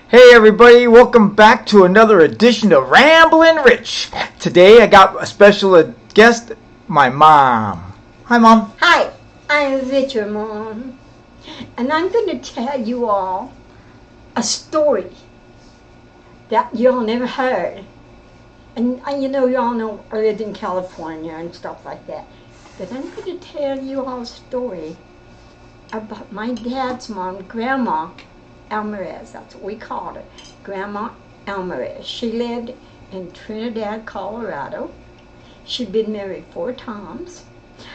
Hey everybody, welcome back to another edition of Ramblin' Rich. Today I got a special guest, my mom. Hi Mom. Hi, I'm Victor Mom, and I'm going to tell you all a story that y'all never heard. And y'all know I lived in California and stuff like that. But I'm going to tell you all a story about my dad's mom, Grandma Alvarez. That's what we called her, Grandma Alvarez. She lived in Trinidad, Colorado. She'd been married 4 times.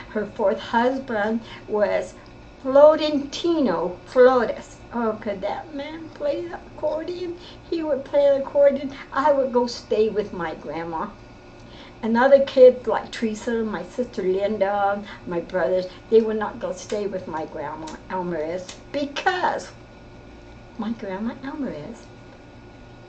Her 4th husband was Florentino Flores. Oh, could that man play the accordion? He would play the accordion. I would go stay with my grandma. And other kids like Teresa, my sister Linda, my brothers, they would not go stay with my grandma Alvarez because my grandma Alvarez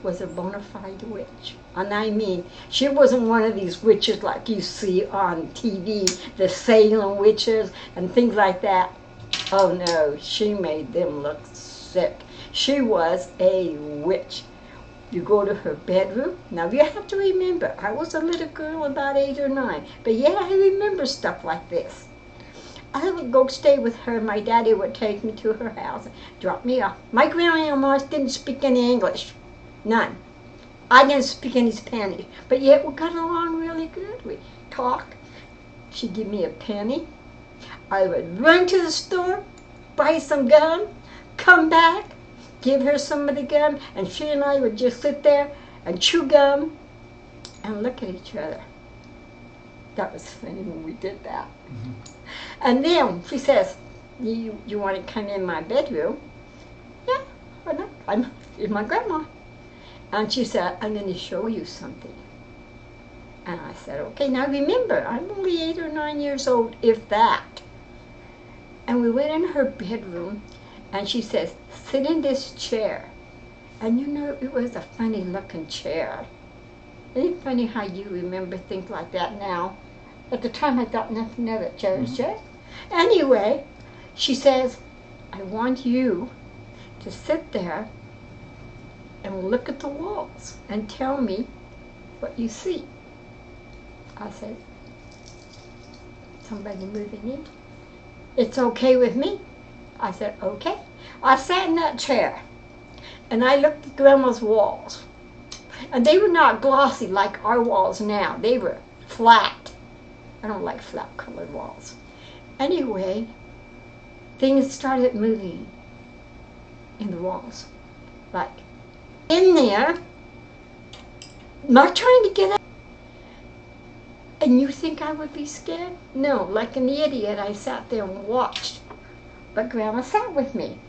was a bona fide witch. And I mean, she wasn't one of these witches like you see on TV, the Salem witches and things like that. Oh no, she made them look sick. She was a witch. You go to her bedroom. Now you have to remember, I was a little girl about 8 or 9, but yet I remember stuff like this. I would go stay with her. My daddy would take me to her house, drop me off. My grandma didn't speak any English. None. I didn't speak any Spanish, but yet we got along really good. We talked. She'd give me a penny. I would run to the store, buy some gum, come back, give her some of the gum, and she and I would just sit there and chew gum and look at each other. That was funny when we did that. Mm-hmm. And then she says, you want to come in my bedroom? Yeah, why not? I'm my grandma. And she said, I'm going to show you something. And I said, okay, now remember, I'm only 8 or 9 years old, if that. And we went in her bedroom, and she says, sit in this chair. And it was a funny looking chair. Isn't it funny how you remember things like that now? At the time, I thought nothing of it, chair's chair. Anyway, she says, I want you to sit there and look at the walls and tell me what you see. I said, somebody moving in? It's okay with me. I said, okay. I sat in that chair and I looked at Grandma's walls. And they were not glossy like our walls now. They were flat. I don't like flat colored walls. Anyway, things started moving in the walls. Like in there, not trying to get out. And you think I would be scared? No, like an idiot, I sat there and watched. But Grandma sat with me.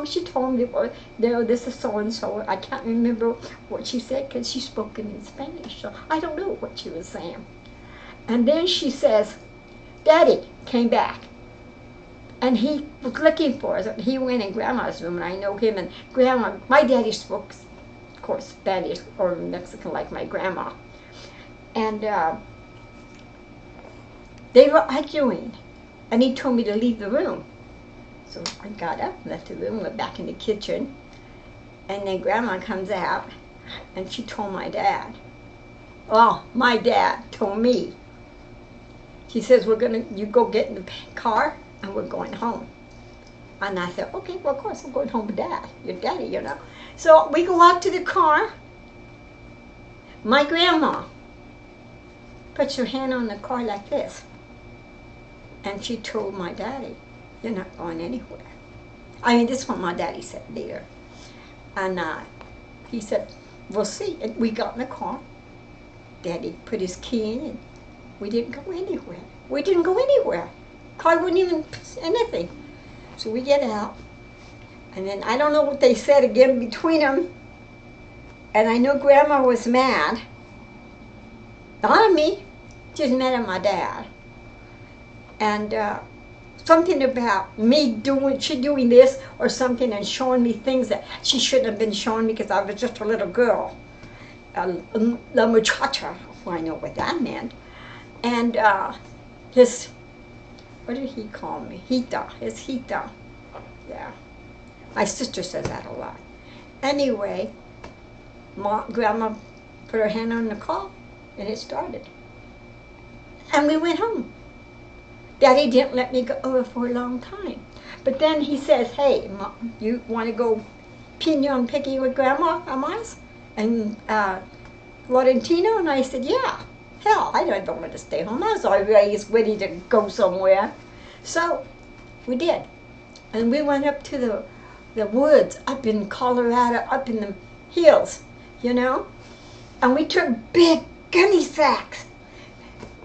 She told me, well, no, this is so-and-so. I can't remember what she said because she spoke in Spanish, so I don't know what she was saying. And then she says, Daddy came back. And he was looking for us. He went in Grandma's room, and I know him. And Grandma, my daddy spoke, of course, Spanish or Mexican like my grandma. And they were arguing. And he told me to leave the room. So I got up, left the room, went back in the kitchen. And then Grandma comes out, and she told my dad. Well, my dad told me. He says, you go get in the car, and we're going home. And I said, okay, well, of course, I'm going home with Dad. Your daddy, So we go out to the car. My grandma puts her hand on the car like this. And she told my daddy, you're not going anywhere. I mean, this is what my daddy said later. And he said, we'll see. And we got in the car. Daddy put his key in, and we didn't go anywhere. We didn't go anywhere. Car wouldn't even anything. So we get out. And then I don't know what they said again between them. And I know Grandma was mad. Not at me. She was mad at my dad. And something about me doing this or something and showing me things that she shouldn't have been showing me because I was just a little girl. La muchacha, I know what that meant. And what did he call me? Hita, his Hita. Yeah. My sister says that a lot. Anyway, Grandma put her hand on the car, and it started. And we went home. Daddy didn't let me go over for a long time. But then he says, hey, Mom, you want to go pinon picking with Grandma Amas and Florentino? And I said, yeah. Hell, I don't want to stay home. I was always ready to go somewhere. So we did. And we went up to the woods up in Colorado, up in the hills, you know. And we took big gunny sacks.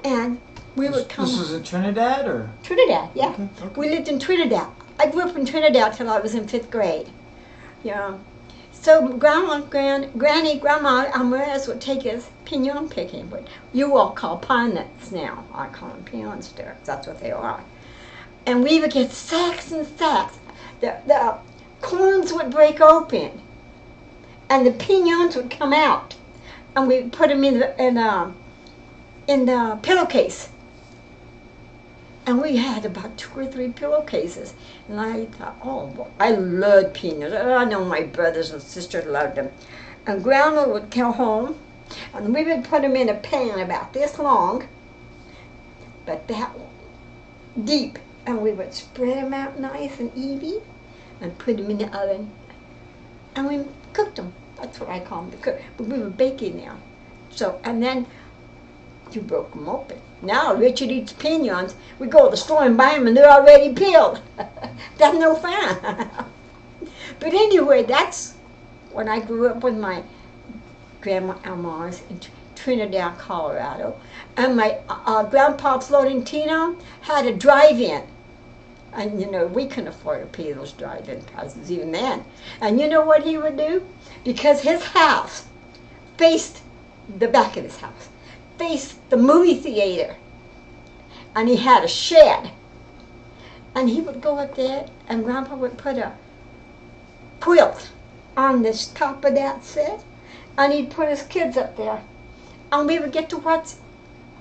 And we would come. This was in Trinidad, or? Trinidad, yeah. Okay. We lived in Trinidad. I grew up in Trinidad till I was in 5th grade. You know. So Grandma Alvarez would take us pinon picking, but you all call pine nuts now. I call them pinon sticks. That's what they are. And we would get sacks and sacks. The corns would break open, and the pinons would come out, and we would put them in the pillowcase. And we had about 2 or 3 pillowcases. And I thought, oh, boy, I loved peanuts. I know my brothers and sisters loved them. And Grandma would come home, and we would put them in a pan about this long, but that deep. And we would spread them out nice and even, and put them in the oven. And we cooked them. That's what I call them, the cook. But we were baking them. So, and then you broke them open. Now Richard eats pinons. We go to the store and buy them, and they're already peeled. That's no fun. But anyway, that's when I grew up with my Grandma Almars in Trinidad, Colorado. And my Grandpa Florentino had a drive-in. And, you know, we couldn't afford to pay those drive-in prices even then. And you know what he would do? Because his house faced the back of his house, faced the movie theater, and he had a shed, and he would go up there, and Grandpa would put a quilt on the top of that set, and he'd put his kids up there, and we would get to watch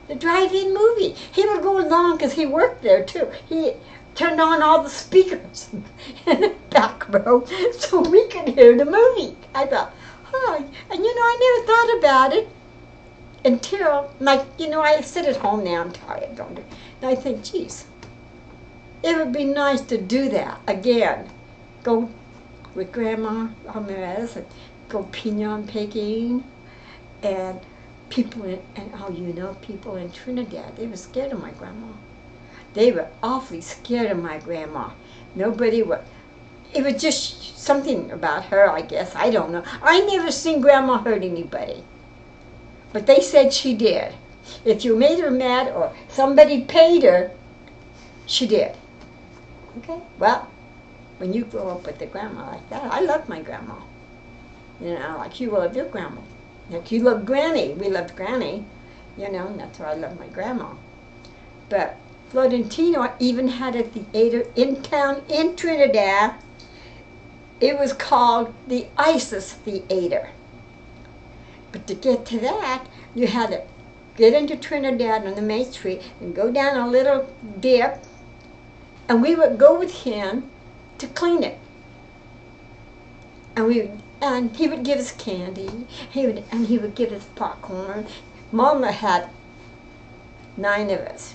the drive-in movie. He would go along because he worked there too. He turned on all the speakers in the back row so we could hear the movie. I thought, oh, and you know, I never thought about it until, like, you know, I sit at home now, I'm tired, don't I? And I think, geez, it would be nice to do that again. Go with Grandma Ramirez and go pinon picking. And people people in Trinidad, they were scared of my grandma. They were awfully scared of my grandma. Nobody would. It was just something about her, I guess. I don't know. I never seen Grandma hurt anybody. But they said she did. If you made her mad or somebody paid her, she did. Okay? Well, when you grow up with a grandma like that, I love my grandma. You know, like you love your grandma. Like you love Granny. We loved Granny. You know, and that's why I love my grandma. But Florentino even had a theater in town in Trinidad. It was called the ISIS Theater. But to get to that, you had to get into Trinidad on the main street and go down a little dip, and we would go with him to clean it. And he would give us candy. He would give us popcorn. Mama had 9 of us,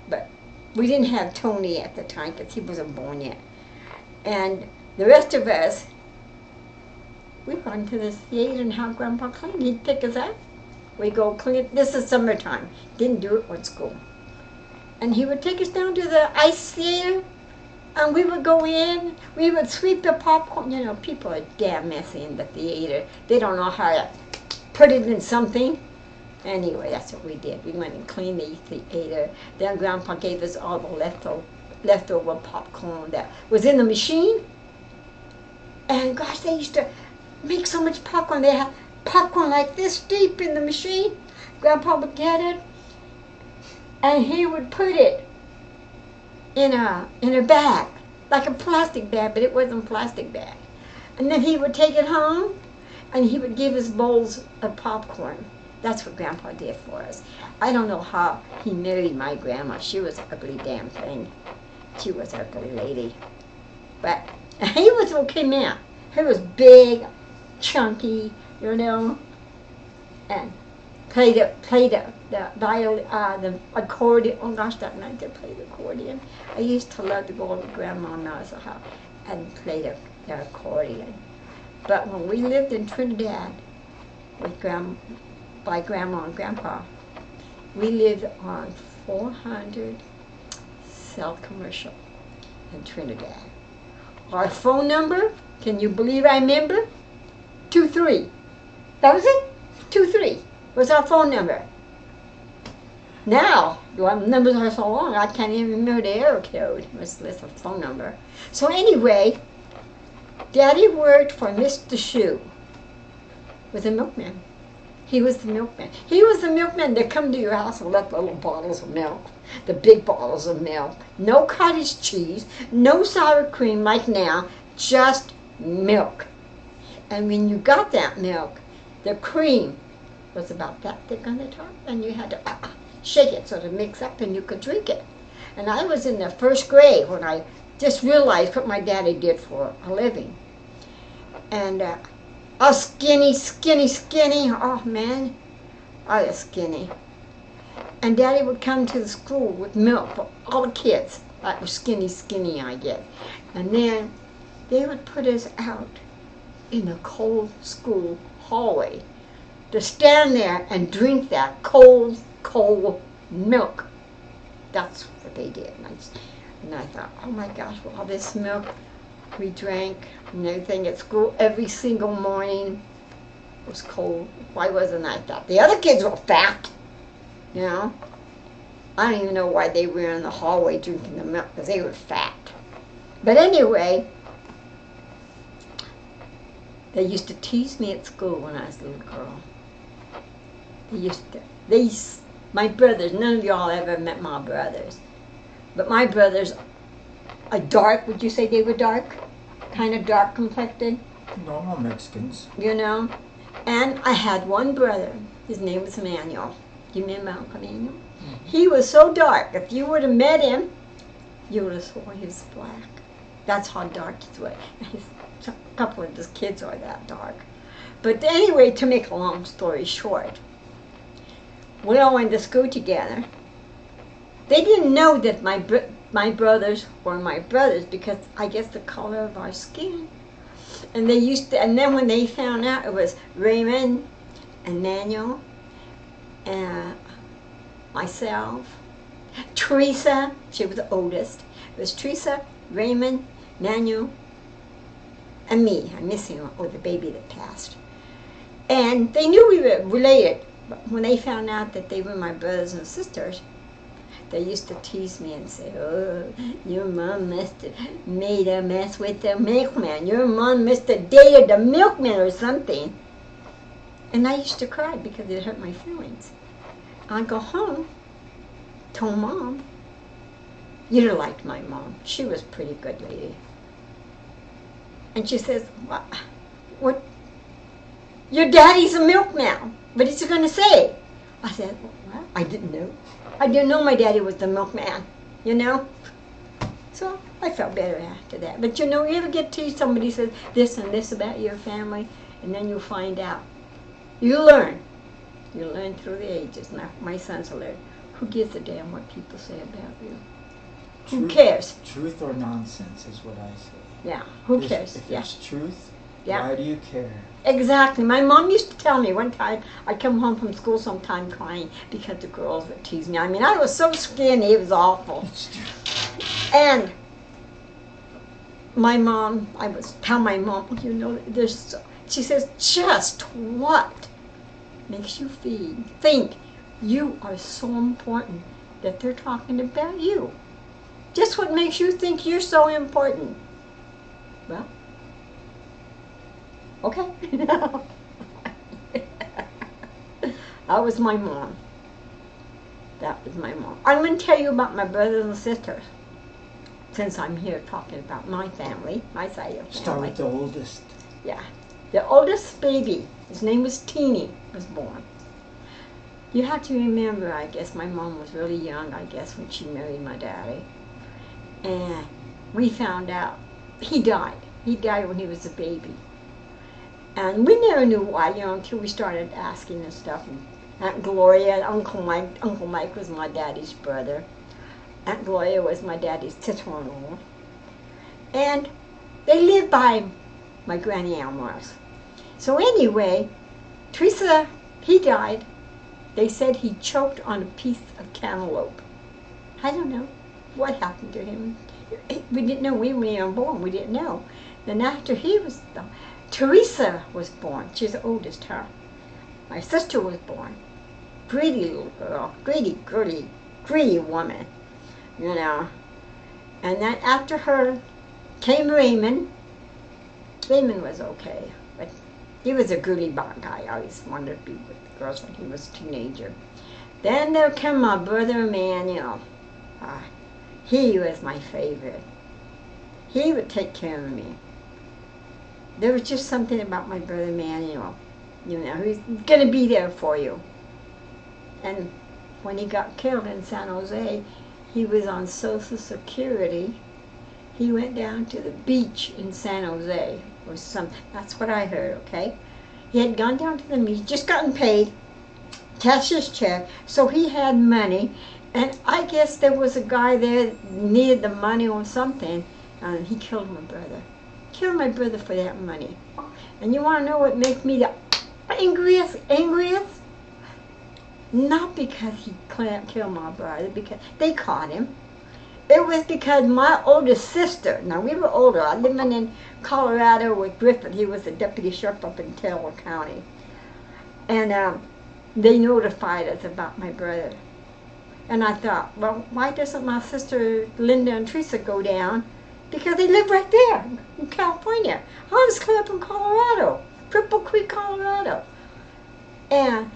but we didn't have Tony at the time because he wasn't born yet. And the rest of us, we went to the theater and have Grandpa clean. He'd pick us up. We go clean. This is summertime. Didn't do it with school. And he would take us down to the ice theater, and we would go in. We would sweep the popcorn. You know, people are damn messy in the theater. They don't know how to put it in something. Anyway, that's what we did. We went and cleaned the theater. Then Grandpa gave us all the leftover popcorn that was in the machine. And gosh, they used to make so much popcorn. They had popcorn like this deep in the machine. Grandpa would get it, and he would put it in a bag, like a plastic bag, but it wasn't a plastic bag. And then he would take it home, and he would give us bowls of popcorn. That's what Grandpa did for us. I don't know how he married my grandma. She was an ugly damn thing. She was an ugly lady. But he was okay man. He was big, chunky, you know, and played the accordion. Oh gosh, that night they played the accordion. I used to love to go over to Grandma Ma's house and play the accordion. But when we lived in Trinidad with by Grandma and Grandpa, we lived on 400 South Commercial in Trinidad. Our phone number, can you believe I remember? 23. That was it? 23 was our phone number. Now, the numbers are so long, I can't even remember the area code, much less a phone number. So anyway, Daddy worked for Mr. Shoe, was a milkman. He was the milkman. He was the milkman that come to your house and left little bottles of milk, the big bottles of milk. No cottage cheese, no sour cream like now, just milk. And when you got that milk, the cream was about that thick on the top, and you had to shake it so to mix up and you could drink it. And I was in the first grade when I just realized what my daddy did for a living. And I was skinny. Oh man, I was skinny. And Daddy would come to the school with milk for all the kids that were skinny, I guess. And then they would put us out in the cold school hallway to stand there and drink that cold milk. That's what they did. And I thought, oh my gosh, all this milk we drank and everything at school every single morning was cold. Why wasn't I that? The other kids were fat, you know. I don't even know why they were in the hallway drinking the milk, because they were fat. But anyway, they used to tease me at school when I was a little girl. My brothers, none of y'all ever met my brothers, but my brothers are dark. Would you say they were dark? Kind of dark complected? Normal Mexicans. You know? And I had one brother. His name was Emmanuel. Do you remember Uncle Emmanuel? Mm-hmm. He was so dark. If you would have met him, you would have sworn he was black. That's how dark he was. A couple of his kids are that dark. But anyway, to make a long story short, we all went to school together. They didn't know that my brothers were my brothers because I guess the color of our skin. And and then when they found out it was Raymond and Manuel and myself, Teresa, she was the oldest. It was Teresa, Raymond, Manuel, and me. I'm missing the baby that passed. And they knew we were related. But when they found out that they were my brothers and sisters, they used to tease me and say, oh, your mom must have made a mess with the milkman. Your mom must have dated the milkman or something. And I used to cry because it hurt my feelings. I'd go home, told Mom. You'd have liked my mom. She was a pretty good lady. And she says, what? Your daddy's a milkman. What is he going to say? I said, well, I didn't know. I didn't know my daddy was the milkman, you know? So I felt better after that. But you know, you ever get to somebody says this and this about your family, and then you find out. You learn. You learn through the ages. Now, my sons will learn. Who gives a damn what people say about you? Who cares? Truth or nonsense is what I say. Yeah, who cares? If yeah. it's truth, yeah. Why do you care? Exactly. My mom used to tell me one time, I'd come home from school sometime crying because the girls would tease me. I mean, I was so skinny, it was awful. And my mom, I would tell my mom, you know, she says, just what makes you think you are so important that they're talking about you? Just what makes you think you're so important? Well, okay. That was my mom. That was my mom. I'm going to tell you about my brothers and sisters, since I'm here talking about my family, my side of the family. Start with the oldest. Yeah. The oldest baby, his name was Teeny, was born. You have to remember, I guess, my mom was really young, I guess, when she married my daddy. And we found out he died. He died when he was a baby. And we never knew why, until we started asking and stuff. And Aunt Gloria and Uncle Mike was my daddy's brother. Aunt Gloria was my daddy's sister-in-law. And they lived by my Granny Elmore's. So anyway, Teresa, he died. They said he choked on a piece of cantaloupe. I don't know what happened to him. We didn't know. We weren't born. We didn't know. Then after Teresa was born. She's the oldest, her. My sister was born. Pretty little girl. Pretty woman. And then after her came Raymond. Raymond was okay, but he was a girly guy. I always wanted to be with the girls when he was a teenager. Then there came my brother Emmanuel. He was my favorite. He would take care of me. There was just something about my brother Emmanuel. He's going to be there for you. And when he got killed in San Jose, he was on Social Security. He went down to the beach in San Jose or something. That's what I heard, okay? He had gone down to the beach, just gotten paid, cashed his check, so he had money. And I guess there was a guy there that needed the money or something, and he killed my brother. Killed my brother for that money. And you want to know what makes me the angriest? Not because he killed my brother, because they caught him. It was because my oldest sister, now we were older, I lived in Colorado with Griffith. He was the deputy sheriff up in Taylor County. And they notified us about my brother. And I thought, well, why doesn't my sister Linda and Teresa go down? Because they live right there in California. I was clear up in Colorado, Cripple Creek, Colorado. And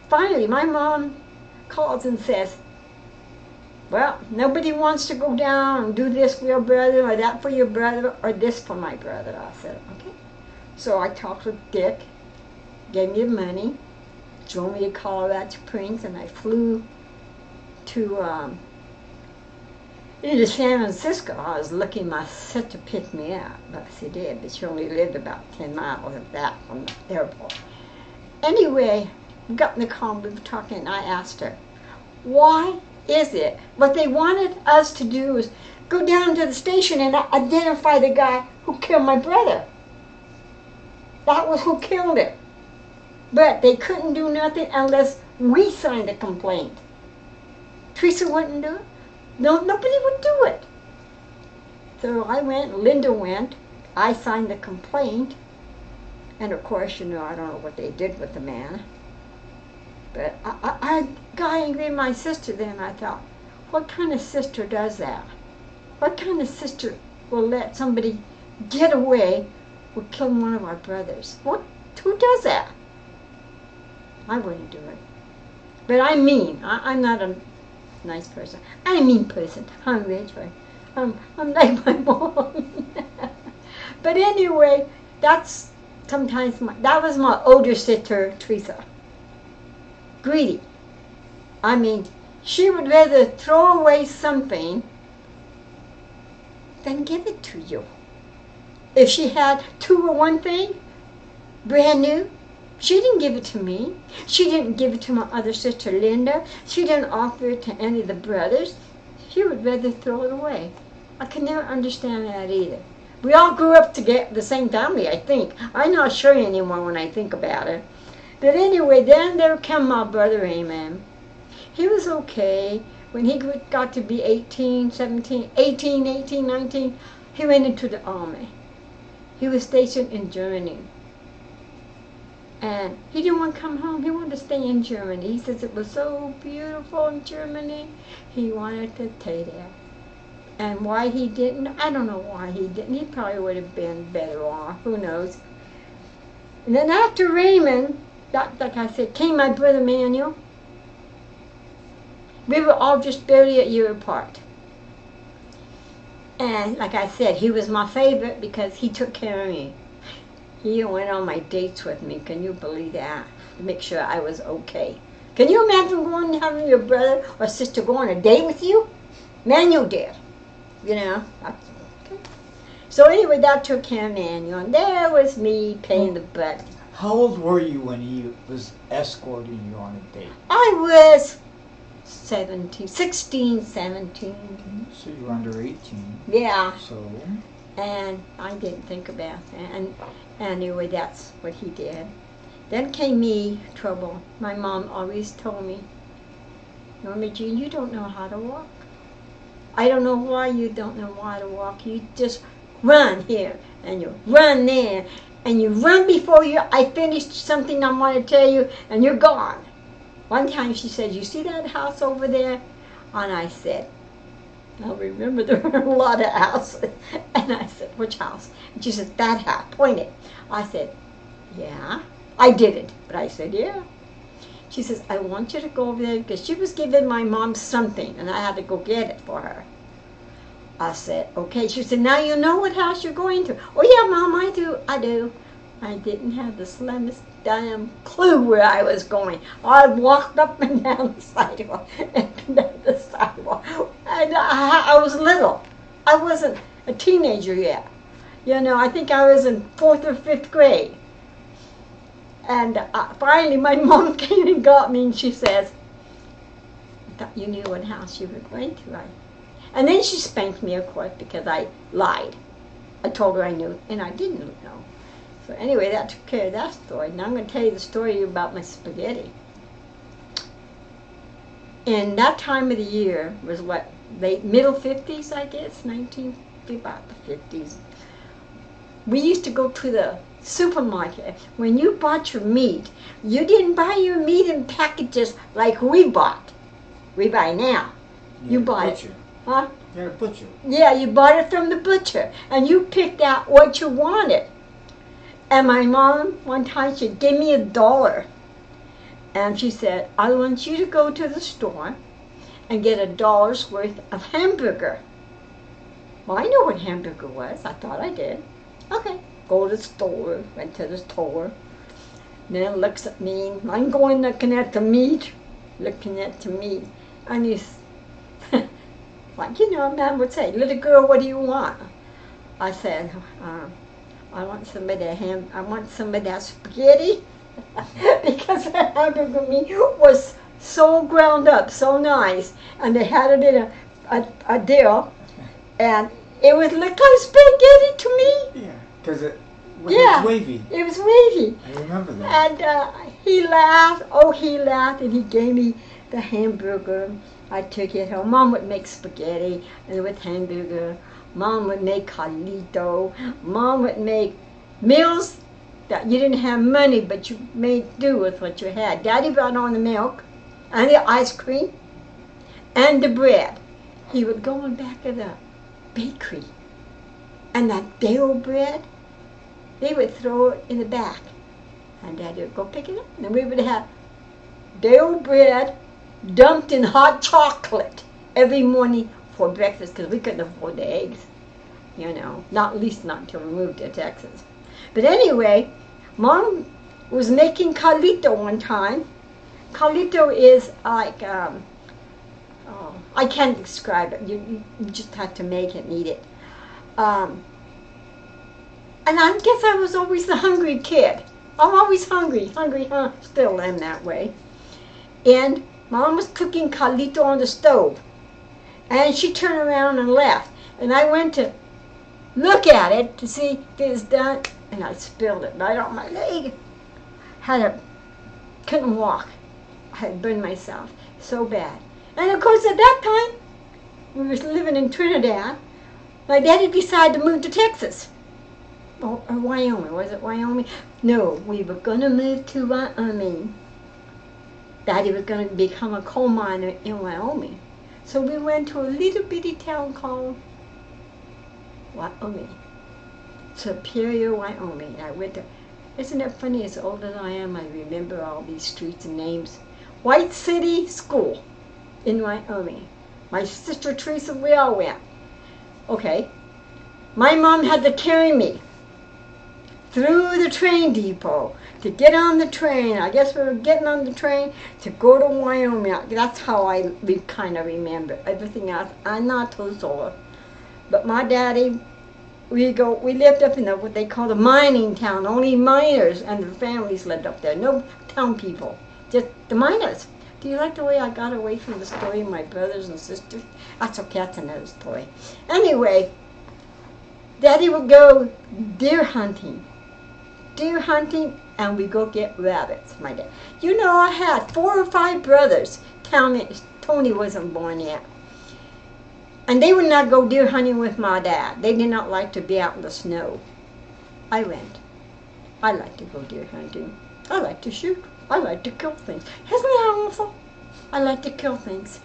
finally, my mom calls and says, well, nobody wants to go down and do this for your brother or that for your brother or this for my brother. I said, okay. So I talked with Dick, gave me the money, drove me to Colorado Springs, and I flew to into San Francisco. I was lucky my sister picked me up, but she did, but she only lived about 10 miles of that from the airport. Anyway, we got in the car and we were talking, and I asked her, why is it? What they wanted us to do is go down to the station and identify the guy who killed my brother. That was who killed him. But they couldn't do nothing unless we signed a complaint. Teresa wouldn't do it. No, nobody would do it. So I went, Linda went, I signed the complaint, and of course, I don't know what they did with the man. But I got angry at my sister then. I thought, what kind of sister does that? What kind of sister will let somebody get away with killing one of our brothers? Who does that? I wouldn't do it. But I'm mean. I'm not a nice person. I'm a mean person. I'm rich. I'm like my mom. But anyway, that was my older sister, Teresa. Greedy. I mean, she would rather throw away something than give it to you. If she had two or one thing, brand new, she didn't give it to me. She didn't give it to my other sister, Linda. She didn't offer it to any of the brothers. She would rather throw it away. I could never understand that either. We all grew up to get the same family, I think. I'm not sure anymore when I think about it. But anyway, then there came my brother Amen. He was okay. When he got to be 18, 19, he went into the army. He was stationed in Germany. And he didn't want to come home. He wanted to stay in Germany. He says it was so beautiful in Germany. He wanted to stay there. And why he didn't, I don't know why he didn't. He probably would have been better off. Who knows? And then after Raymond, like I said, came my brother Manuel. We were all just barely a year apart. And like I said, he was my favorite because he took care of me. He went on my dates with me. Can you believe that? To make sure I was okay. Can you imagine going and having your brother or sister go on a date with you? Manuel did. That's okay. So anyway, that took him in, and there was me paying the butt. How old were you when he was escorting you on a date? I was 16, 17. So you were under 18. Yeah. So? And I didn't think about that. And anyway, that's what he did. Then came me trouble. My mom always told me, Norma Jean, you don't know how to walk. I don't know why you don't know how to walk. You just run here and you run there and you run before I finished something I want to tell you and you're gone. One time she said, you see that house over there? And I said, I remember there were a lot of houses. And I said, which house? And she said, that house. Point it. I said, yeah. I didn't, but I said, yeah. She says, I want you to go over there because she was giving my mom something and I had to go get it for her. I said, okay. She said, now you know what house you're going to. Oh, yeah, Mom, I do. I didn't have the slightest damn clue where I was going. I walked up and down the sidewalk, and down the sidewalk. And I was little. I wasn't a teenager yet. You know, I think I was in 4th or 5th grade. And finally, my mom came and got me, and she says, I thought you knew what house you were going to, right? And then she spanked me, of course, because I lied. I told her I knew, and I didn't know. So anyway, that took care of that story. Now I'm going to tell you the story about my spaghetti. And that time of the year was what, late, middle 50s, I guess, about the 50s. We used to go to the supermarket. When you bought your meat, you didn't buy your meat in packages like we bought. We buy now. You bought it. Huh? You're a butcher. Yeah, you bought it from the butcher, and you picked out what you wanted. And my mom, one time, she gave me $1. And she said, I want you to go to the store and get $1 worth of hamburger. Well, I know what hamburger was. I thought I did. Okay. Go to the store, went to the store. Then looks at me. I'm going looking at the meat, And he's like, you know, a man would say, little girl, what do you want? I said, I want some of that spaghetti. Because the hamburger meat was so ground up, so nice. And they had it in a dill. And it would look like spaghetti to me. Yeah. Because it was wavy. It was wavy. I remember that. And he laughed, and he gave me the hamburger. I took it home. Mom would make spaghetti and with hamburger. Mom would make Carlito. Mom would make meals that you didn't have money, but you made do with what you had. Daddy brought on the milk and the ice cream and the bread. He would go in back of the bakery, and that day-old bread, they would throw it in the back, and Daddy would go pick it up, and we would have day-old bread dumped in hot chocolate every morning for breakfast, because we couldn't afford the eggs, you know, not until we moved to Texas. But anyway, Mom was making Carlito one time. Carlito is like, I can't describe it. You just have to make it and eat it. And I guess I was always the hungry kid. I'm always hungry, huh? Still am that way. And Mom was cooking Carlito on the stove. And she turned around and left. And I went to look at it to see if it was done. And I spilled it right on my leg. Couldn't walk. I had burned myself so bad. And of course at that time, we were living in Trinidad. My daddy decided to move to Texas. Or Wyoming. Was it Wyoming? No, we were going to move to Wyoming. Daddy was going to become a coal miner in Wyoming. So we went to a little bitty town called Wyoming. Superior, Wyoming. I went there. Isn't it funny? As old as I am, I remember all these streets and names. White City School in Wyoming. My sister Teresa, we all went. Okay. My mom had to carry me through the train depot to get on the train. I guess we were getting on the train to go to Wyoming. That's how I kind of remember. Everything else, I'm not too sure. But my daddy We lived up in what they call the mining town. Only miners and their families lived up there. No town people, just the miners. Do you like the way I got away from the story of my brothers and sisters? That's okay, that's another story. Anyway, Daddy would go deer hunting, and we go get rabbits, my dad. You know, I had 4 or 5 brothers. Tony wasn't born yet. And they would not go deer hunting with my dad. They did not like to be out in the snow. I went. I like to go deer hunting. I like to shoot. I like to kill things. Isn't that awful? I like to kill things.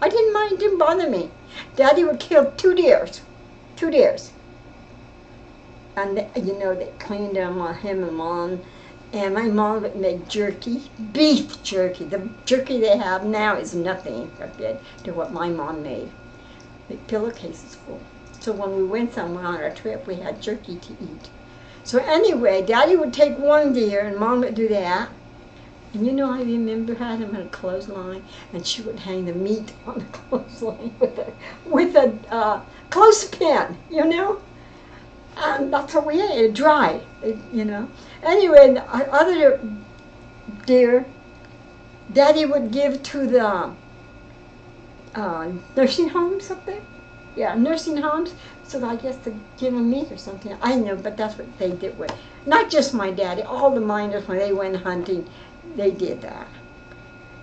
I didn't mind. It didn't bother me. Daddy would kill 2 deers. 2 deers. And, they cleaned them on him and Mom. And my mom would make jerky, beef jerky. The jerky they have now is nothing compared to what my mom made. The pillowcases full. So when we went somewhere on our trip, we had jerky to eat. So anyway, Daddy would take 1 deer, and Mom would do that. And I remember had him in a clothesline, and she would hang the meat on the clothesline with a clothespin, And that's what we ate, dry, Anyway, the other deer, Daddy would give to the nursing homes up there. Yeah, nursing homes. So I guess to give them meat or something. I know, but that's what they did with. Not just my daddy, all the miners, when they went hunting, they did that.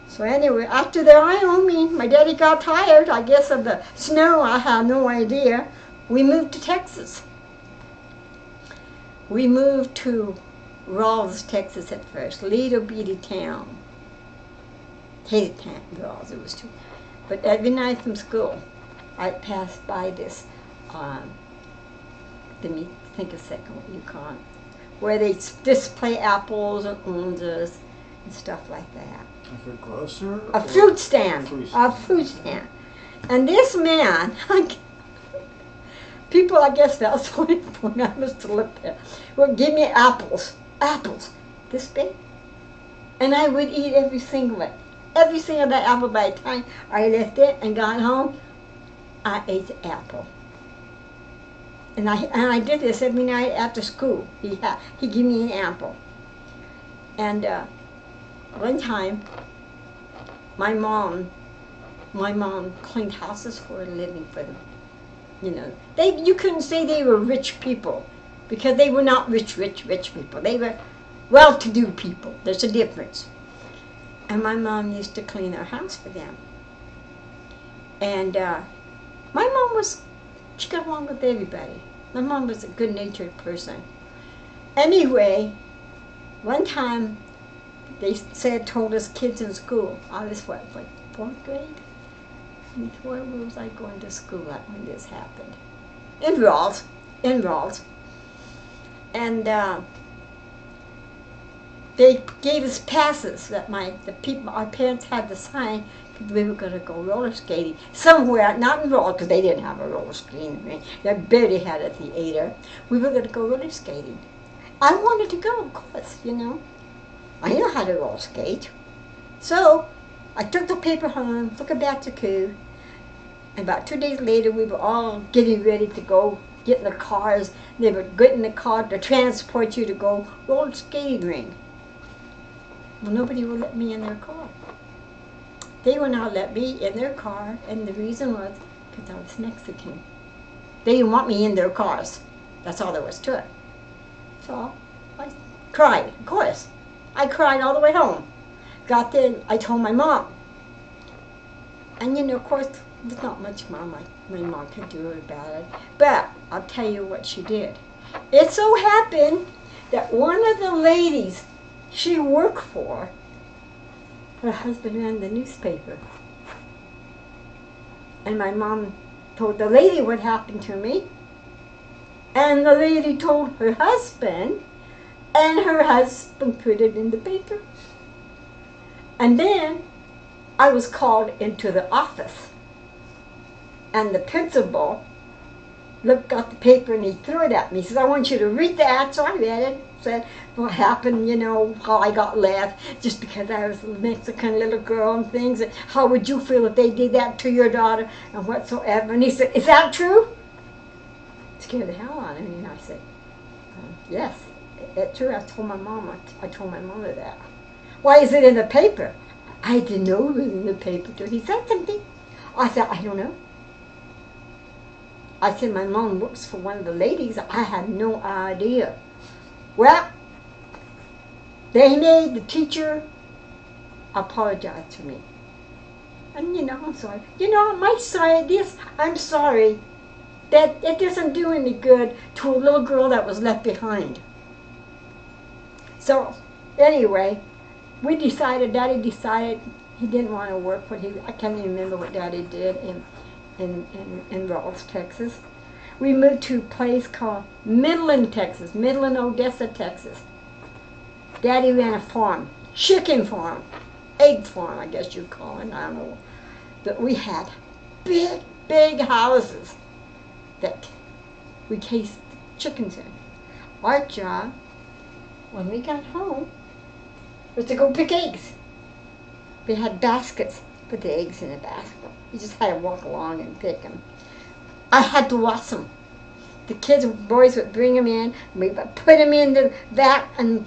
So anyway, after Wyoming, my daddy got tired, I guess, of the snow. I have no idea. We moved to Texas. We moved to Rawls, Texas at first, little bitty town. Hated Rawls, it was too. But every night from school, I passed by this, let me think a second what you call it, where they display apples and oranges and stuff like that. Like a grocer? A fruit stand. A fruit stand. And this man, people, I guess that's when I must have looked there, would give me apples, this big. And I would eat every single one. Every single that apple. By the time I left it and got home, I ate the apple. And I did this every night after school. He gave me an apple. And one time, my mom cleaned houses for a living for them. You couldn't say they were rich people, because they were not rich people. They were well-to-do people. There's a difference. And my mom used to clean our house for them. And my mom she got along with everybody. My mom was a good-natured person. Anyway, one time they told us kids in school, I was like 4th grade? Where was I going to school at when this happened? In Rawls. And they gave us passes that our parents had to sign, because we were going to go roller skating somewhere, not in Rawls, because they didn't have a roller skating rink. They barely had a theater. We were going to go roller skating. I wanted to go, of course, I know how to roller skate. So I took the paper home, took it back to school, and about 2 days later, we were all getting ready to go get in the cars. They would get in the car to transport you to go roller skating rink. Well, nobody would let me in their car. They would not let me in their car, and the reason was because I was Mexican. They didn't want me in their cars. That's all there was to it. So I cried, of course. I cried all the way home. Got there, I told my mom. And of course, there's not much my mom could do about it. But I'll tell you what she did. It so happened that one of the ladies she worked for, her husband ran the newspaper. And my mom told the lady what happened to me. And the lady told her husband, and her husband put it in the paper. And then I was called into the office. And the principal got the paper and he threw it at me. He said, I want you to read that. So I read it. Said what happened, how I got left just because I was a Mexican little girl and things. And how would you feel if they did that to your daughter and whatsoever? And he said, is that true? scared the hell out of me. And I said, yes, it's true. I told my mom. I told my mother that. Why is it in the paper? I didn't know it was in the paper till he said something. I said, I don't know. I said, my mom works for one of the ladies. I had no idea. Well, they made the teacher apologize to me. And I'm sorry. I might say this. I'm sorry that it doesn't do any good to a little girl that was left behind. So, anyway, Daddy decided he didn't want to work I can't even remember what Daddy did in Rawls, Texas. We moved to a place called Midland, Texas, Midland, Odessa, Texas. Daddy ran a farm, chicken farm, egg farm, I guess you'd call it, I don't know. But we had big, big houses that we cased chickens in. Our job, when we got home, was to go pick eggs. We had baskets, put the eggs in a basket. You just had to walk along and pick them. I had to wash them. The boys would bring them in, we would put them in the vat and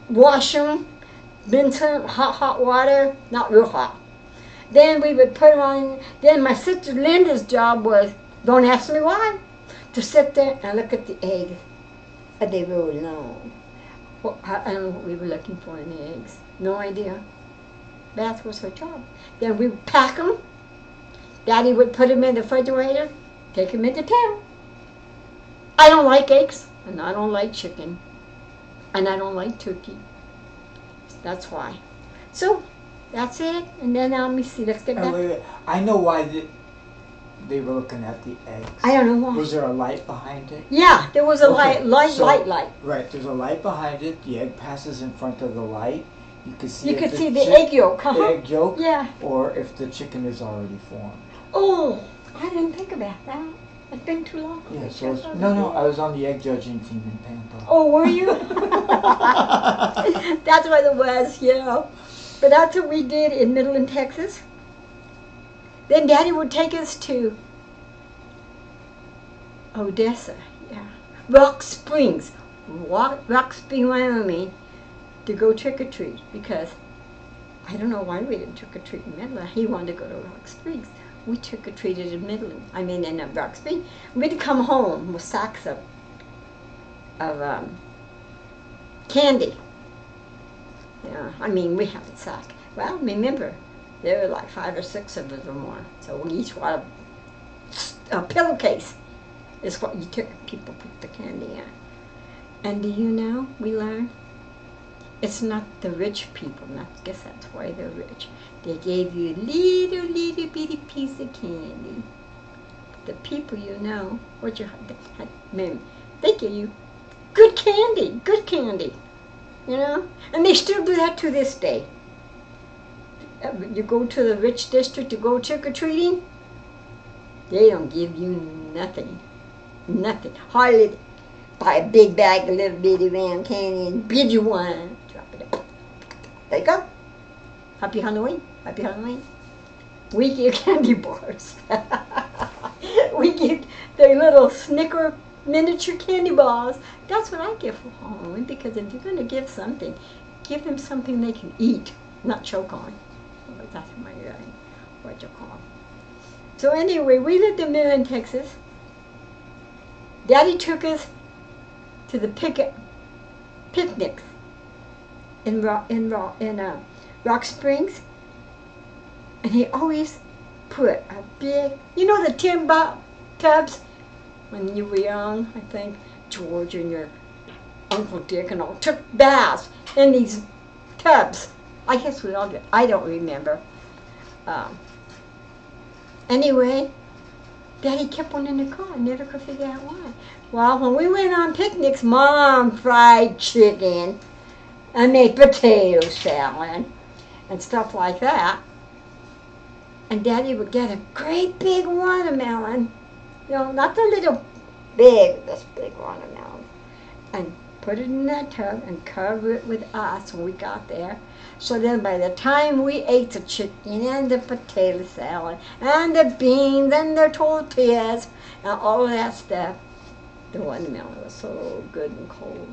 wash them, rinse them, hot water, not real hot. Then we would put them on, then my sister Linda's job was, don't ask me why, to sit there and look at the eggs. And they were long. Well, I don't know what we were looking for in the eggs. No idea. That was her job. Then we would pack them. Daddy would put them in the refrigerator, take them into town. I don't like eggs, and I don't like chicken, and I don't like turkey. That's why. So, that's it. And then let me see. Let's get back. Wait. I know why they were looking at the eggs. I don't know why. Was there a light behind it? Yeah, there was a light. Right, there's a light behind it. The egg passes in front of the light. You can see the egg yolk. The egg yolk. Yeah. Or if the chicken is already formed. Oh, I didn't think about that. It's been too long. Yeah, so no, I was on the egg judging team in Panda. Oh, were you? That's what it was, But that's what we did in Midland, Texas. Then Daddy would take us to Odessa, Rock Springs, Rock Spring, Wyoming, to go trick-or-treat, because I don't know why we didn't trick-or-treat in Midland. He wanted to go to Rock Springs. We trick-or-treated in Midland. In Rock Springs. We'd come home with sacks of candy. We had a sack. Well, remember, there were like 5 or 6 of us or more. So we each had a pillowcase. Is what you took. People put the candy in. And do you know, we learned, it's not the rich people. I guess that's why they're rich. They gave you a little bitty piece of candy. The people what you had, they give you good candy. And they still do that to this day. You go to the rich district to go trick-or-treating, they don't give you nothing. Hardly buy a big bag of little bitty round candy and bid you one. Drop it up. There you go. Happy Halloween. We give candy bars. We give the little Snicker miniature candy bars. That's what I give for Halloween, because if you're going to give something, give them something they can eat, not choke on. That's what you call. So anyway, we lived in Midland, Texas. Daddy took us to the picnics in Rock Springs, and he always put a big, the tin tubs. When you were young, I think George and your Uncle Dick and all took baths in these tubs. I guess we all did. I don't remember. Anyway, Daddy kept one in the car. I never could figure out why. Well, when we went on picnics, Mom fried chicken and made potato salad and stuff like that. And Daddy would get a great big watermelon, not the little this big watermelon, and put it in that tub and cover it with ice when we got there. So then by the time we ate the chicken and the potato salad and the beans and the tortillas and all of that stuff, The watermelon was so good and cold.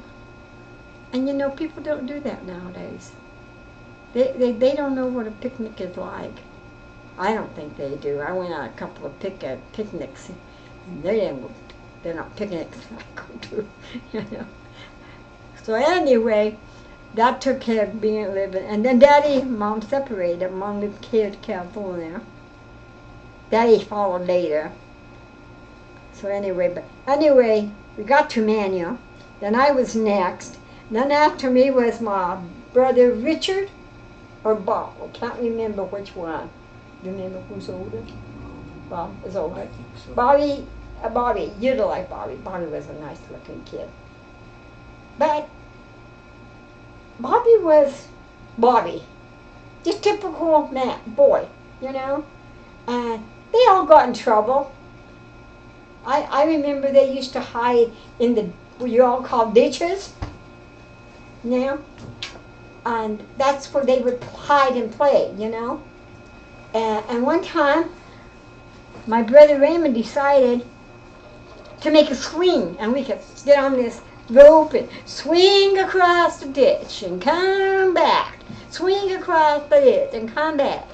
And you know, people don't do that nowadays. They don't know what a picnic is like. I don't think they do. I went on a couple of picnics, and they're not picnics I go to, you know. So anyway, that took care of being living. And then Daddy and Mom separated. Mom moved here to California. Daddy followed later. So anyway, we got to Manuel. Then I was next. Then after me was my brother Richard or Bob. I can't remember which one. Do you remember who's older? Bob was older. I think so. Bobby, you'd like Bobby. Bobby was a nice looking kid. But Bobby was Bobby. Just typical man, boy, you know. And they all got in trouble. I remember they used to hide in the, what you all call ditches now. And that's where they would hide and play, you know. And one time, my brother Raymond decided to make a swing, and we could get on this rope and swing across the ditch and come back. Swing across the ditch and come back.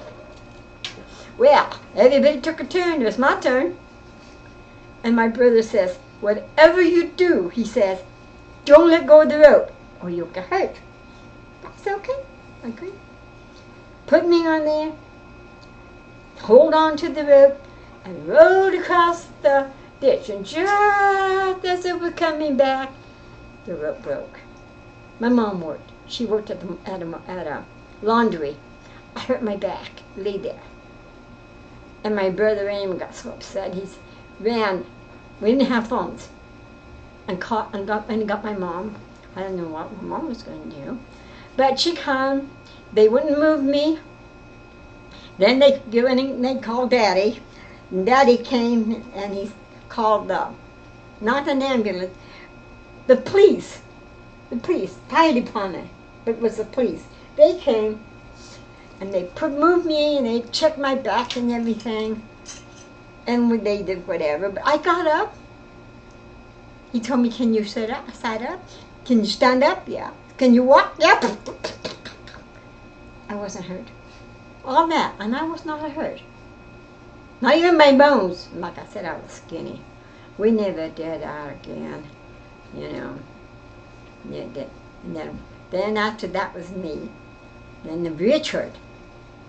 Well, everybody took a turn. It was my turn. And my brother says, whatever you do, he says, don't let go of the rope or you'll get hurt. That's okay. I agree. Put me on there, hold on to the rope, and rode across the ditch. And just as it was coming back, the rope broke. My mom worked. She worked at a laundry. I hurt my back, lay there. And my brother Raymond got so upset. He ran. We didn't have phones. And got my mom. I don't know what my mom was going to do. But she came. They wouldn't move me. Then they called Daddy. And Daddy came and he called not an ambulance, the police. The police, fire department. It was the police. They came and they moved me and they checked my back and everything. And they did whatever. But I got up. He told me, can you sit up? Can you stand up? Yeah. Can you walk? Yep. I wasn't hurt. All that, and I was not hurt. Not even my bones. Like I said, I was skinny. We never did that again, you know. And then after that was me. Then Richard,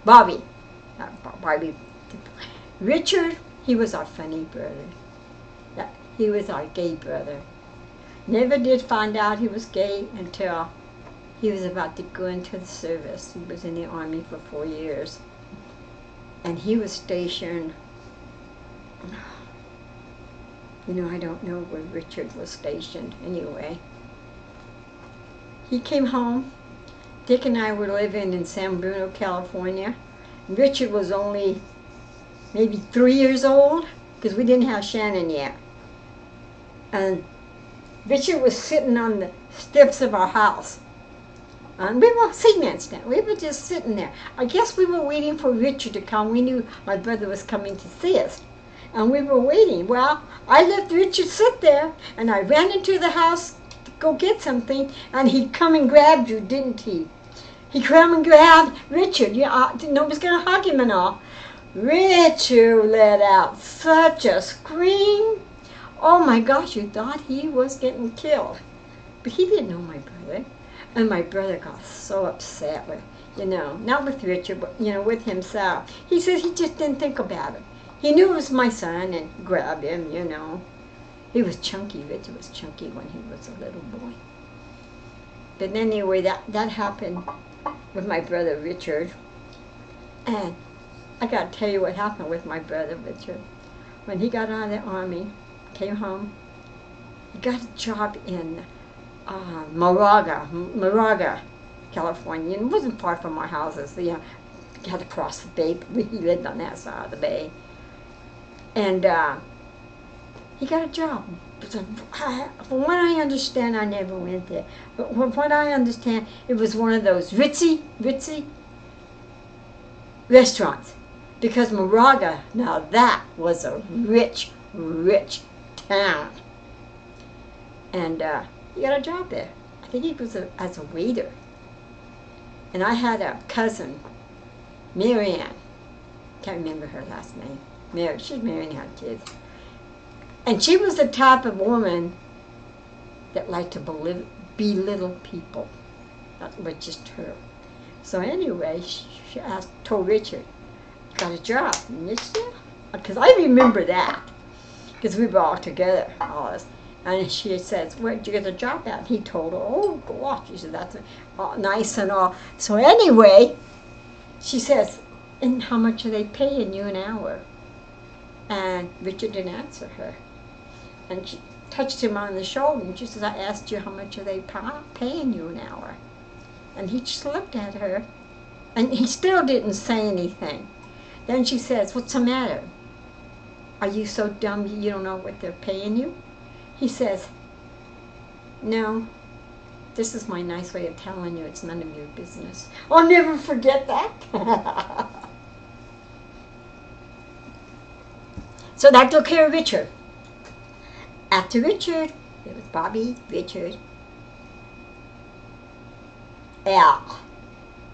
Bobby, Richard, he was our funny brother. He was our gay brother. Never did find out he was gay until he was about to go into the service. He was in the Army for 4 years. And he was stationed, you know, I don't know where Richard was stationed anyway. He came home. Dick and I were living in San Bruno, California. Richard was only maybe 3 years old because we didn't have Shannon yet. And Richard was sitting on the steps of our house. And we were cement stand. We were just sitting there. I guess we were waiting for Richard to come. We knew my brother was coming to see us. And we were waiting. Well, I let Richard sit there, and I ran into the house to go get something, and he come and grabbed you, didn't he? He come and grabbed Richard. Nobody's going to hug him and all. Richard let out such a scream. Oh my gosh, you thought he was getting killed. But he didn't know my brother. And my brother got so upset with, not with Richard, but, with himself. He said he just didn't think about it. He knew it was my son and grabbed him, He was chunky. Richard was chunky when he was a little boy. But anyway, that happened with my brother Richard. And I got to tell you what happened with my brother Richard. When he got out of the Army, came home, he got a job in Moraga, California. And it wasn't far from our houses. You had to cross the bay. We lived on that side of the bay. And he got a job. From what I understand, I never went there. But from what I understand, it was one of those ritzy restaurants. Because Moraga, now that was a rich town. And he got a job there. I think he was as a waiter. And I had a cousin, Marianne. Can't remember her last name. She's married and had kids. And she was the type of woman that liked to belittle people. That was just her. So anyway, she told Richard, got a job. And because I remember that. Because we were all together, all of us. And she says, where'd you get the job at? And he told her, oh, gosh. She said, that's nice and all. So anyway, she says, and how much are they paying you an hour? And Richard didn't answer her. And she touched him on the shoulder, and she says, I asked you how much are they paying you an hour? And he just looked at her, and he still didn't say anything. Then she says, what's the matter? Are you so dumb you don't know what they're paying you? He says, no, this is my nice way of telling you it's none of your business. I'll never forget that. So that took care of Richard. After Richard, it was Bobby, Richard, Al,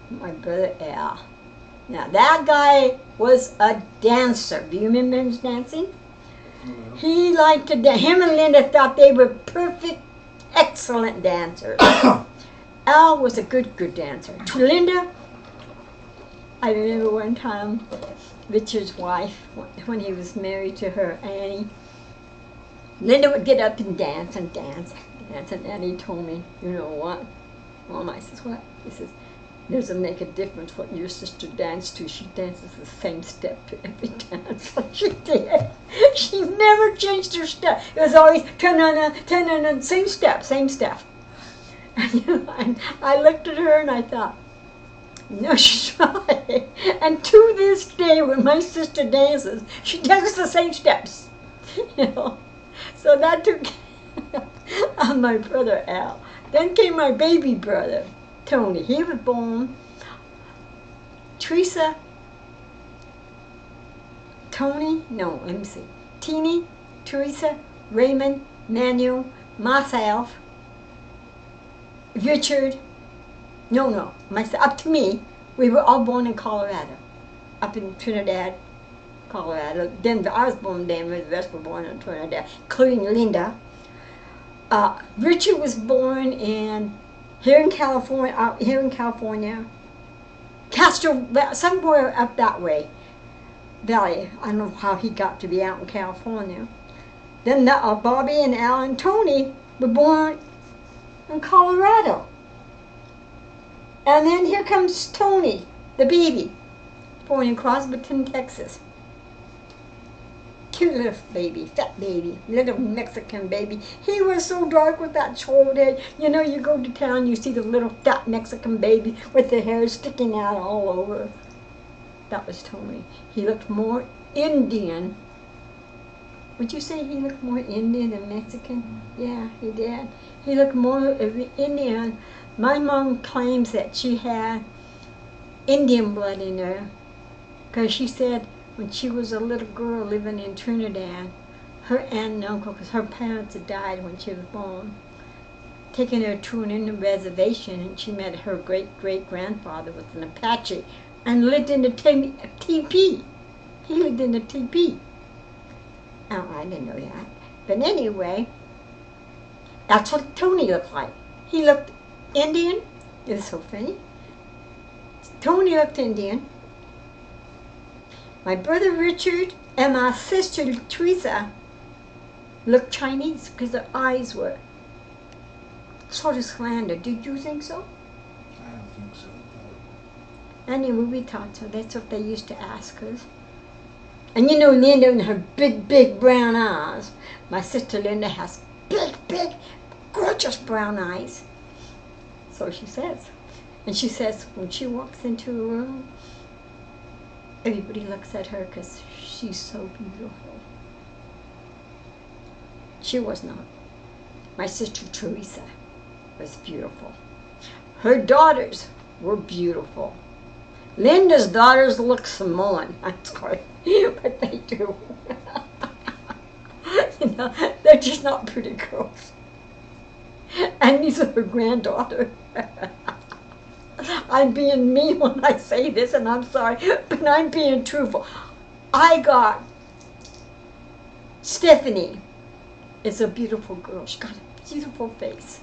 my brother Al. Now that guy was a dancer. Do you remember him dancing? Mm-hmm. He liked to dance. Him and Linda thought they were perfect, excellent dancers. Al was a good dancer. Linda, I remember one time, Richard's wife, when he was married to her, Annie, Linda would get up and dance and dance and dance. And Annie told me, you know what? Mom, I says, what? He says, doesn't make a difference what your sister danced to. She dances the same step every dance. She did. She never changed her step. It was always ta-na-na, same step. And I looked at her and I thought, no, she's right. And to this day, when my sister dances, she dances the same steps. You know. So that took on my brother Al. Then came my baby brother, Tony. He was born. Teresa, Tony, no, let me see. Teeny, Teresa, Raymond, Manuel, myself, Richard. No, myself, up to me. We were all born in Colorado, up in Trinidad, Colorado. Denver. I was born in Denver. The rest were born in Trinidad, including Linda. Richard was born here in California, Castro, somewhere up that way, Valley. I don't know how he got to be out in California. Then Bobby and Al and Tony were born in Colorado. And then here comes Tony, the baby, born in Crosbyton, Texas. Cute little baby, fat baby, little Mexican baby. He was so dark with that short head. You know, you go to town, you see the little fat Mexican baby with the hair sticking out all over. That was Tony. He looked more Indian. Would you say he looked more Indian than Mexican? Yeah, he did. He looked more Indian. My mom claims that she had Indian blood in her, because she said when she was a little girl living in Trinidad, her aunt and uncle, because her parents had died when she was born, taking her to an Indian reservation, and she met her great-great-grandfather was an Apache and lived in the teepee. He lived in the teepee. Oh, I didn't know that. But anyway, that's what Tony looked like. He looked Indian. It was so funny. Tony looked Indian. My brother Richard and my sister Teresa looked Chinese because their eyes were sort of slanted. Did you think so? I don't think so. Anyway, we thought so. That's what they used to ask us. And you know Linda and her big brown eyes. My sister Linda has big, gorgeous brown eyes. So she says. And she says when she walks into a room, everybody looks at her because she's so beautiful. She was not. My sister Teresa was beautiful. Her daughters were beautiful. Linda's daughters look Samoan. I'm sorry, but they do. You know, they're just not pretty girls. And these are her granddaughter. I'm being mean when I say this, and I'm sorry, but I'm being truthful. I got Stephanie. Is a beautiful girl. She got a beautiful face.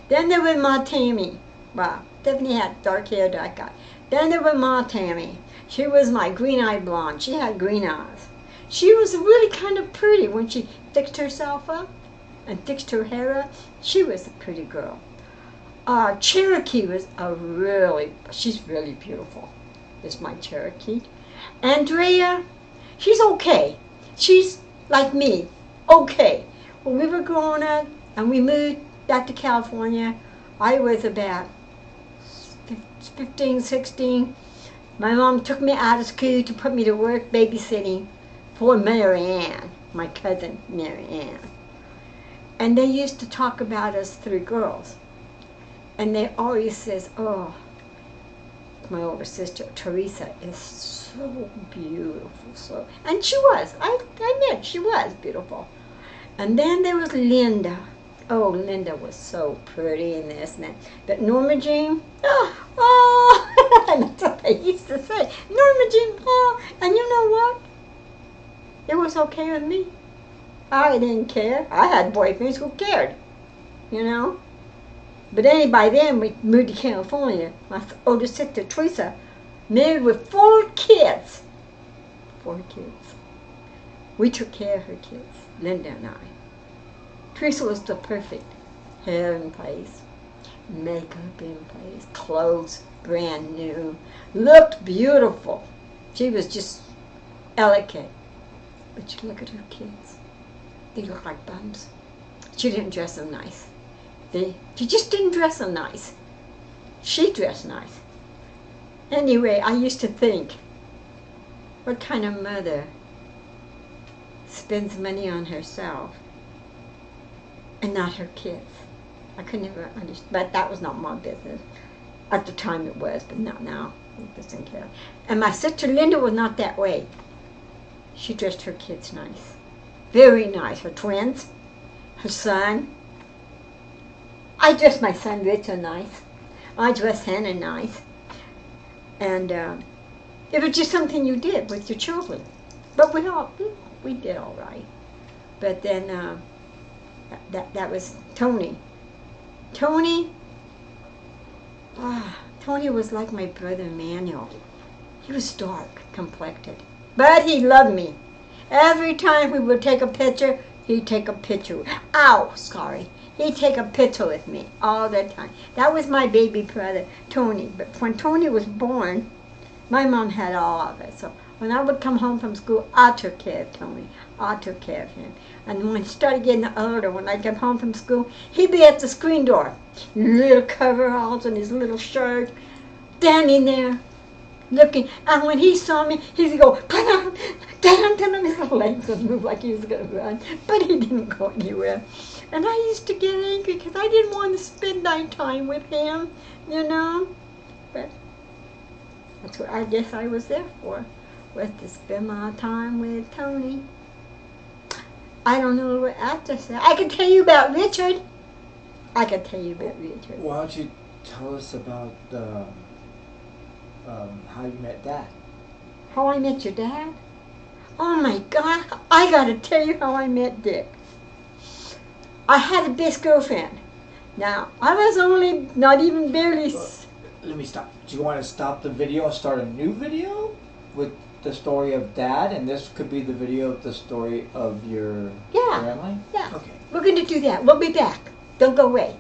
Then there was Ma Tammy. Wow, Stephanie had dark hair, dark eye. Then there was Ma Tammy. She was my green-eyed blonde. She had green eyes. She was really kind of pretty when she fixed herself up and fixed her hair up. She was a pretty girl. Cherokee was she's really beautiful. This is my Cherokee. Andrea, she's okay. She's like me, okay. When we were growing up and we moved back to California, I was about 15, 16. My mom took me out of school to put me to work babysitting for Mary Ann, my cousin Mary Ann. And they used to talk about us three girls. And they always says, oh, my older sister, Teresa, is so beautiful. And she was. I admit, she was beautiful. And then there was Linda. Oh, Linda was so pretty and this and that. But Norma Jean, that's what they used to say. Norma Jean, and you know what? It was okay with me. I didn't care. I had boyfriends who cared, you know. But by then we moved to California. My older sister, Teresa, married with 4 kids. 4 kids. We took care of her kids, Linda and I. Teresa was the perfect hair in place, makeup in place, clothes brand new, looked beautiful. She was just elegant. But you look at her kids, they look like bums. She didn't dress them nice. She just didn't dress them nice. She dressed nice. Anyway, I used to think, what kind of mother spends money on herself and not her kids? I could never understand, but that was not my business. At the time it was, but not now. I just didn't care. And my sister Linda was not that way. She dressed her kids nice. Very nice. Her twins, her son. I dressed my son Richard nice. I dressed Hannah nice. And it was just something you did with your children. But we did all right. But then that was Tony. Tony was like my brother Manuel. He was dark complected, but he loved me. Every time we would take a picture, he'd take a picture. He'd take a picture with me all the time. That was my baby brother, Tony. But when Tony was born, my mom had all of it. So when I would come home from school, I took care of Tony. I took care of him. And when he started getting older, when I'd come home from school, he'd be at the screen door, little coveralls and his little shirt, standing there, looking. And when he saw me, he'd go, down, his little legs would move like he was going to run. But he didn't go anywhere. And I used to get angry because I didn't want to spend night time with him, you know. But that's what I guess I was there for, was to spend my time with Tony. I don't know what else to say. I could tell you about Richard. Why don't you tell us about how you met Dad? How I met your dad? Oh my God, I got to tell you how I met Dick. I had a best girlfriend. Now, I was only not even barely... Let me stop. Do you want to stop the video and start a new video with the story of Dad? And this could be the video of the story of your family? Yeah. Okay. We're going to do that. We'll be back. Don't go away.